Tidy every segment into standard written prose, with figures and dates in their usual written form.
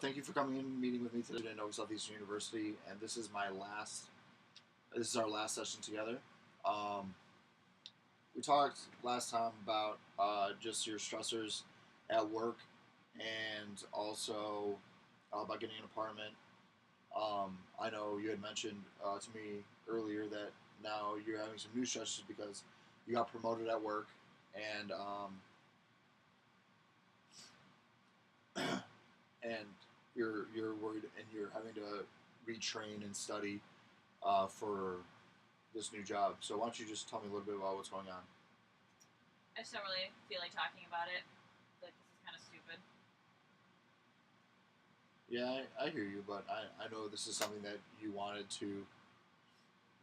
Thank you for coming in and meeting with me today at Nova Southeastern University, and this is my last. This is our last session together. Um, we talked last time about just your stressors at work, and also about getting an apartment. I know you had mentioned to me earlier that now you're having some new stressors because you got promoted at work, and and you're worried and you're having to retrain and study for this new job. So why don't you just tell me a little bit about what's going on? I just don't really feel like talking about it. Like, this is kind of stupid. Yeah, I hear you, but I know this is something that you wanted to,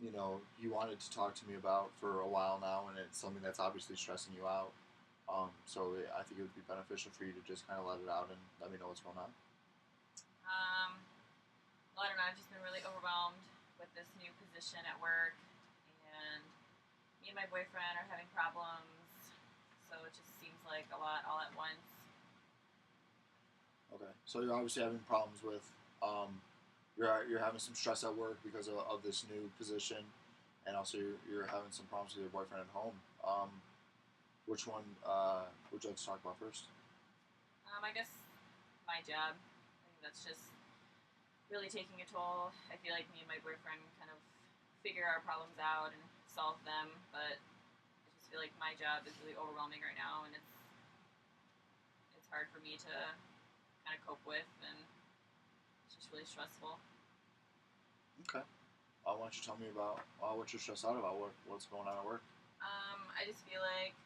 you wanted to talk to me about for a while now, and it's something that's obviously stressing you out. I think it would be beneficial for you to just kind of let it out and let me know what's going on. Um, well, I don't know. I've just been really overwhelmed with this new position at work, and me and my boyfriend are having problems. So it just seems like a lot all at once. Okay, so you're obviously having problems with, you're having some stress at work because of this new position, and also you're having some problems with your boyfriend at home. Which one would you like to talk about first? I guess my job. I think that's just really taking a toll. I feel like me and my boyfriend kind of figure our problems out and solve them, but I just feel like my job is really overwhelming right now, and it's hard for me to kind of cope with, and it's just really stressful. Okay. Why don't you tell me about what you're stressed out about? What's going on at work? I just feel like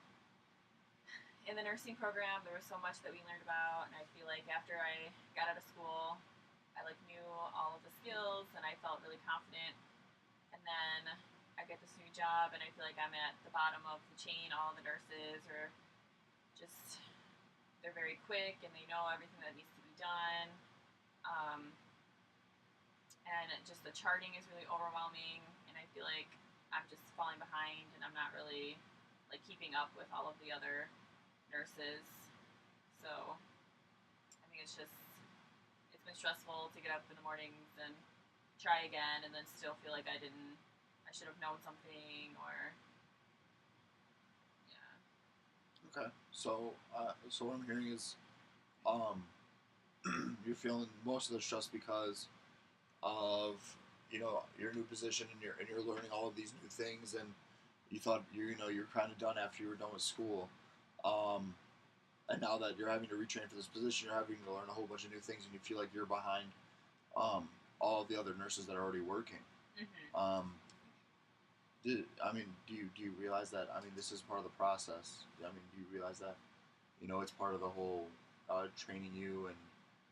in the nursing program there was so much that we learned about, and I feel like after I got out of school, I like knew all of the skills and I felt really confident. And then I get this new job, and I feel like I'm at the bottom of the chain. All the nurses are just they're very quick and they know everything that needs to be done. Um, and just the charting is really overwhelming, and I feel like I'm just falling behind, and I'm not really like keeping up with all of the other nurses. So I think it's been stressful to get up in the mornings and try again, and then still feel like I should have known something, or yeah. Okay. So what I'm hearing is, um, you're feeling most of the stress because of your new position and you're learning all of these new things and you thought you're kind of done after you were done with school. Um, and now that you're having to retrain for this position, you're having to learn a whole bunch of new things, and you feel like you're behind um, all of the other nurses that are already working. Mm-hmm. Um, do you realize that? I mean, this is part of the process. I mean, do you realize that? It's part of the whole training you, and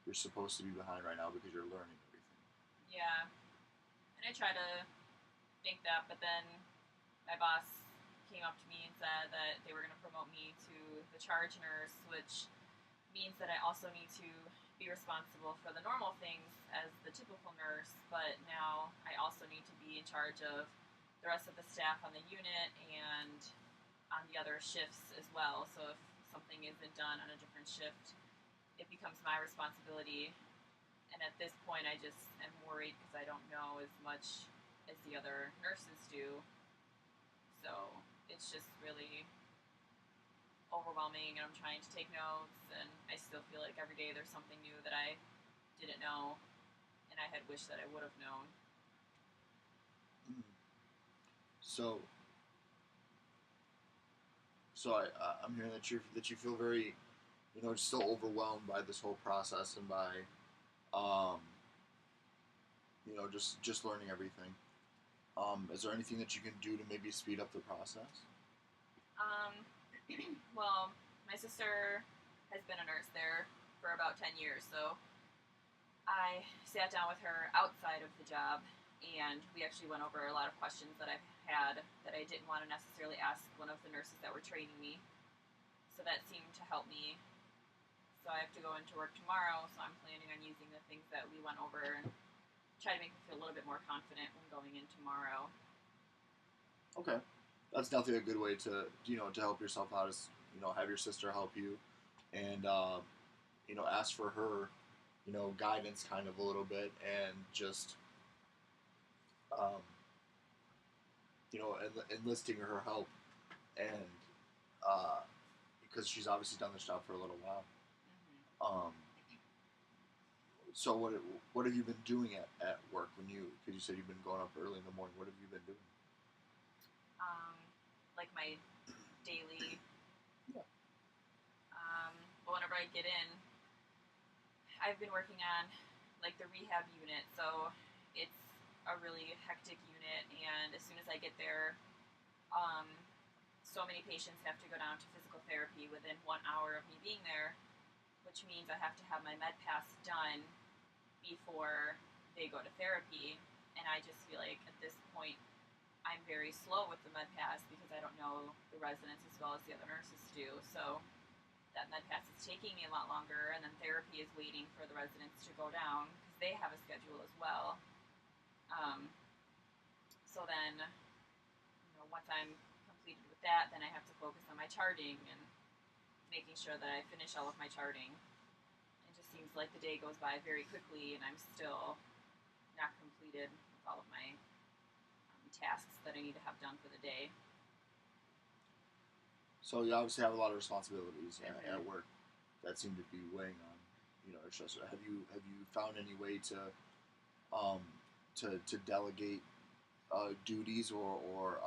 you're supposed to be behind right now because you're learning everything. Yeah, and I try to think that, but then my boss came up to me and said that they were going to promote me to the charge nurse, which means that I also need to be responsible for the normal things as the typical nurse, but now I also need to be in charge of the rest of the staff on the unit and on the other shifts as well. So if something isn't done on a different shift, it becomes my responsibility. And at this point, I just am worried because I don't know as much as the other nurses do. So it's just really overwhelming, and I'm trying to take notes, and I still feel like every day there's something new that I didn't know, and I had wished that I would have known. Mm. So, I'm hearing that you feel very, still overwhelmed by this whole process and by, um, just learning everything. Is there anything that you can do to maybe speed up the process? Um, well, my sister has been a nurse there for about 10 years, so I sat down with her outside of the job, and we actually went over a lot of questions that I've had that I didn't want to necessarily ask one of the nurses that were training me. So that seemed to help me. So I have to go into work tomorrow, so I'm planning on using the things that we went over and try to make me feel a little bit more confident when going in tomorrow. Okay, that's definitely a good way to help yourself out. Is have your sister help you, and ask for her. guidance kind of a little bit, and just um, enlisting her help, and uh, because she's obviously done this job for a little while. Hmm. Um, so what have you been doing at work when because you said you've been going up early in the morning? What have you been doing? Um, like my daily. Yeah. But whenever I get in, I've been working on like the rehab unit, so it's a really hectic unit, and as soon as I get there, um, so many patients have to go down to physical therapy within 1 hour of me being there, which means I have to have my med pass done before they go to therapy. And I just feel like at this point, I'm very slow with the med pass because I don't know the residents as well as the other nurses do. So that med pass is taking me a lot longer, and then therapy is waiting for the residents to go down because they have a schedule as well. Um, so then, once I'm completed with that, then I have to focus on my charting and making sure that I finish all of my charting. It just seems like the day goes by very quickly, and I'm still not completed with all of my tasks that I need to have done for the day. So you obviously have a lot of responsibilities Mm-hmm. at work that seem to be weighing on your stress. Have you found any way um, to delegate duties, or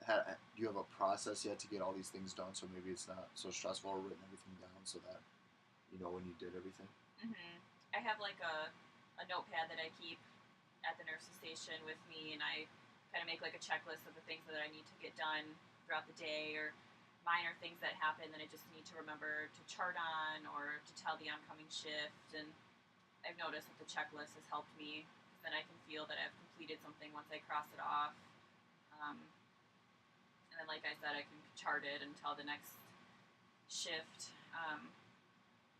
do you have a process yet to get all these things done? So maybe it's not so stressful, or written everything down so that when you did everything. Mm-hmm. I have like a notepad that I keep at the nurse's station with me, and I kind of make like a checklist of the things that I need to get done throughout the day, or minor things that happen that I just need to remember to chart on or to tell the oncoming shift. And I've noticed that the checklist has helped me because then I can feel that I've completed something once I cross it off. Um, and then, like I said, I can chart it and tell the next shift.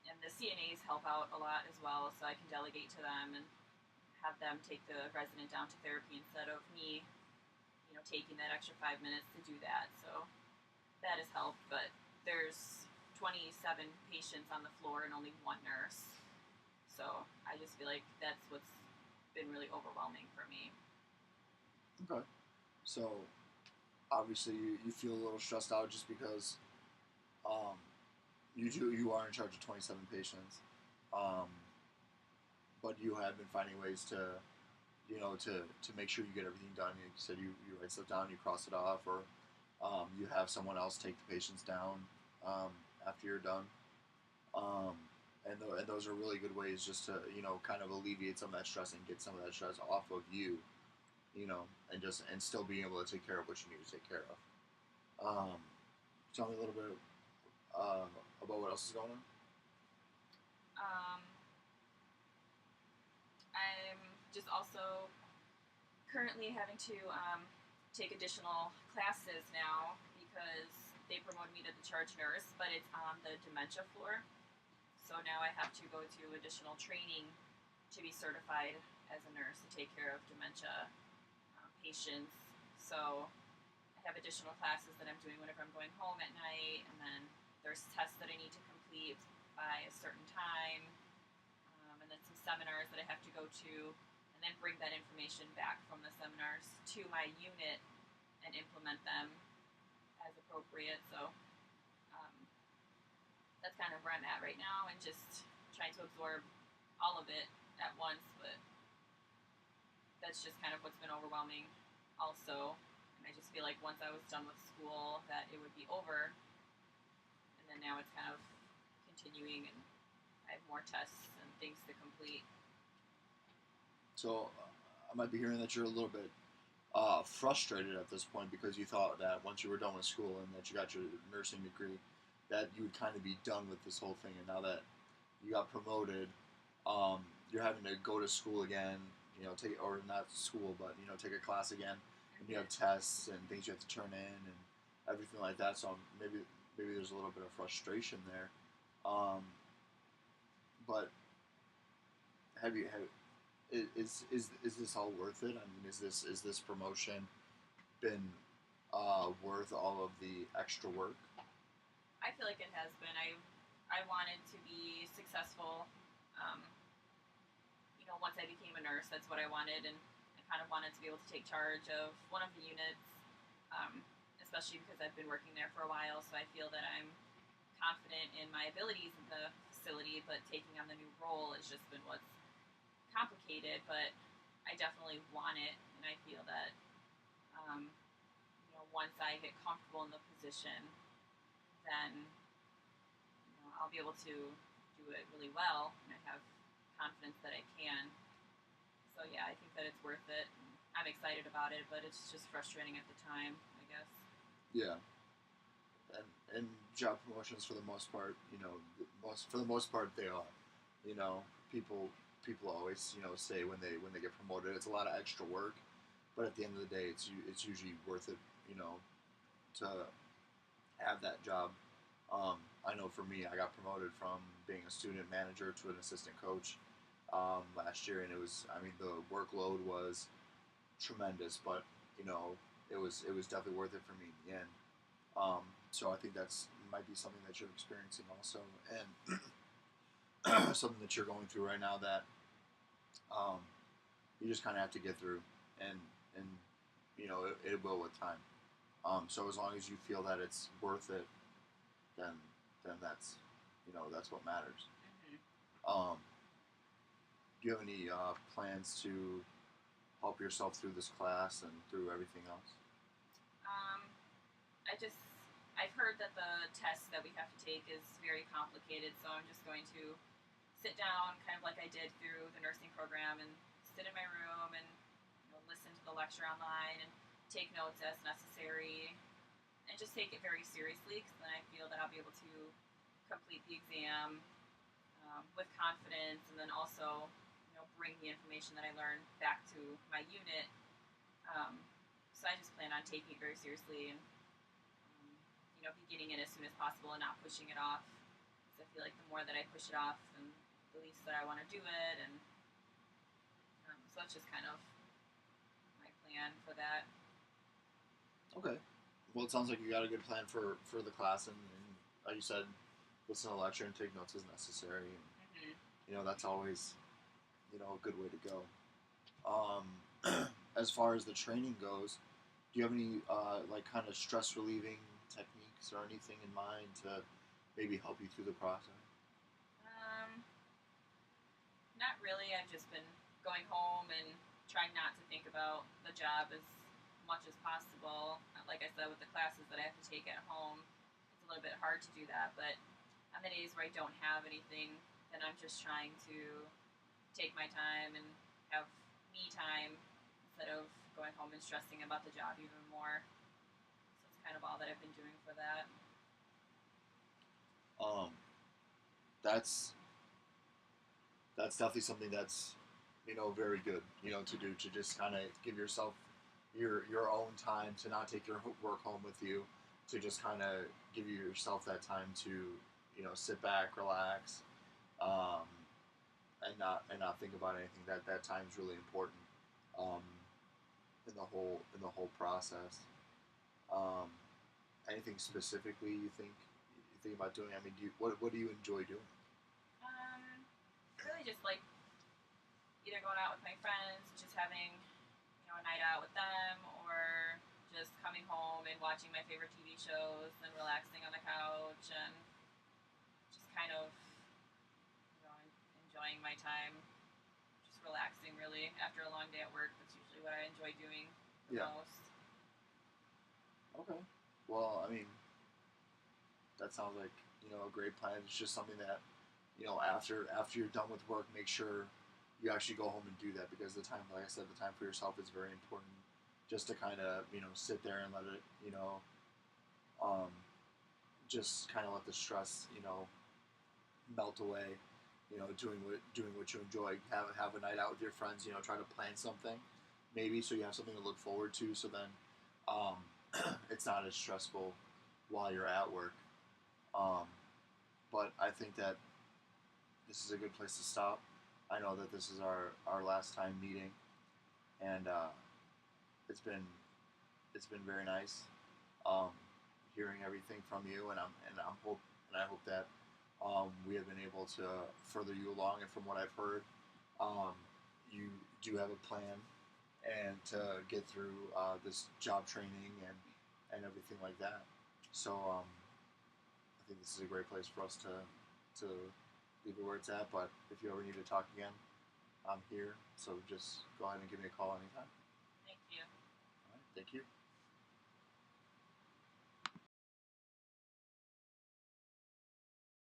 And the CNAs help out a lot as well, so I can delegate to them and have them take the resident down to therapy instead of me, taking that extra 5 minutes to do that. So that has helped, but there's 27 patients on the floor and only one nurse. So I just feel like that's what's been really overwhelming for me. Okay. So obviously you feel a little stressed out just because um, you are in charge of 27 patients, um, but you have been finding ways to make sure you get everything done. You said you write stuff down, you cross it off, or you have someone else take the patients down after you're done. Um, and those are really good ways just to kind of alleviate some of that stress and get some of that stress off of you, and still being able to take care of what you need to take care of. Um, Tell me a little bit uh, about what else is going on. Um, I'm just also currently having to take additional classes now because they promoted me to the charge nurse, but it's on the dementia floor. So now I have to go to additional training to be certified as a nurse to take care of dementia patients. So I have additional classes that I'm doing whenever I'm going home at night, and then there's tests that I need to complete by a certain time, and then some seminars that I have to go to, and then bring that information back from the seminars to my unit and implement them as appropriate. So um, that's kind of where I'm at right now, and just trying to absorb all of it at once. But that's just kind of what's been overwhelming, also. And I just feel like once I was done with school, that it would be over, and then now it's kind of continuing, and I have more tests and things to complete. So I might be hearing that you're a little bit frustrated at this point because you thought that once you were done with school and that you got your nursing degree, that you would kind of be done with this whole thing. And now that you got promoted, um, you're having to go to school again. Take or not school, but take a class again, and you have Mm-hmm. tests and things you have to turn in and everything like that. So maybe there's a little bit of frustration there. Um, but have is this all worth it? I mean, is this promotion been worth all of the extra work? I feel like it has been. I I wanted to be successful. Um, once I became a nurse, that's what I wanted, and I kind of wanted to be able to take charge of one of the units, um, especially because I've been working there for a while. So I feel that I'm confident in my abilities in the facility, but taking on the new role has just been what's complicated. But I definitely want it, and I feel that once I get comfortable in the position, then I'll be able to do it really well, and I have confidence that I can. So yeah, I think that it's worth it. I'm excited about it, but it's just frustrating at the time, I guess. Yeah. And job promotions for the most part, for the most part they are. You know, people always say when they get promoted, it's a lot of extra work, but at the end of the day, it's usually worth it. You know, to have that job. I know for me, I got promoted from being a student manager to an assistant coach last year, and the workload was tremendous, but it was definitely worth it for me in the end. So I think that's might be something that you're experiencing also, and something that you're going through right now that um, you just kind of have to get through, and it will with time. So as long as you feel that it's worth it, then that's what matters. Mm-hmm. Um, do you have any plans to help yourself through this class and through everything else? Um, I've heard that the test that we have to take is very complicated, so I'm just going to sit down, kind of like I did through the nursing program, and sit in my room and listen to the lecture online and take notes as necessary, and just take it very seriously, because then I feel that I'll be able to complete the exam with confidence, and then also bring the information that I learned back to my unit. So I just plan on taking it very seriously, and be getting it as soon as possible and not pushing it off. Because I feel like the more that I push it off, then the least that I want to do it, and so that's just kind of my plan for that. Okay. Well, it sounds like you got a good plan for the class, and like you said, listen to the lecture and take notes as necessary. And, that's always a good way to go. As far as the training goes, do you have any kind of stress relieving techniques or anything in mind to maybe help you through the process? Not really. I've just been going home and trying not to think about the job as much as possible. Like I said, with the classes that I have to take at home, it's a little bit hard to do that. But on the days where I don't have anything, then I'm just trying to take my time and have me time instead of going home and stressing about the job even more. So it's kind of all that I've been doing for that. That's definitely something that's very good to do, to just kind of give yourself your own time, to not take your work home with you, to just kind of give yourself that time to sit back, relax, and not think about anything. That time is really important um, in the whole process. Um, Anything specifically you think about doing? I mean, what do you enjoy doing? Really just like either going out with my friends, just having a night out with them, or just coming home and watching my favorite TV shows and relaxing on the couch and just kind of enjoying my time, just relaxing really after a long day at work. That's usually what I enjoy doing the Yeah. most. Okay. Well, I mean, that sounds like a great plan. It's just something that after you're done with work, make sure you actually go home and do that, because the time, like I said, the time for yourself is very important. Just to kind of sit there and let it um, just kind of let the stress melt away. Doing what you enjoy. Have a night out with your friends. Try to plan something, maybe, so you have something to look forward to. So then, um, it's not as stressful while you're at work. Um, but I think that this is a good place to stop. I know that this is our last time meeting, and it's been it's been very nice um, hearing everything from you, and I hope that we have been able to further you along, and from what I've heard, um, you do have a plan and to get through this job training and everything like that. So I think this is a great place for us to leave it where it's at. But if you ever need to talk again, I'm here. So just go ahead and give me a call anytime. Thank you. All right, thank you.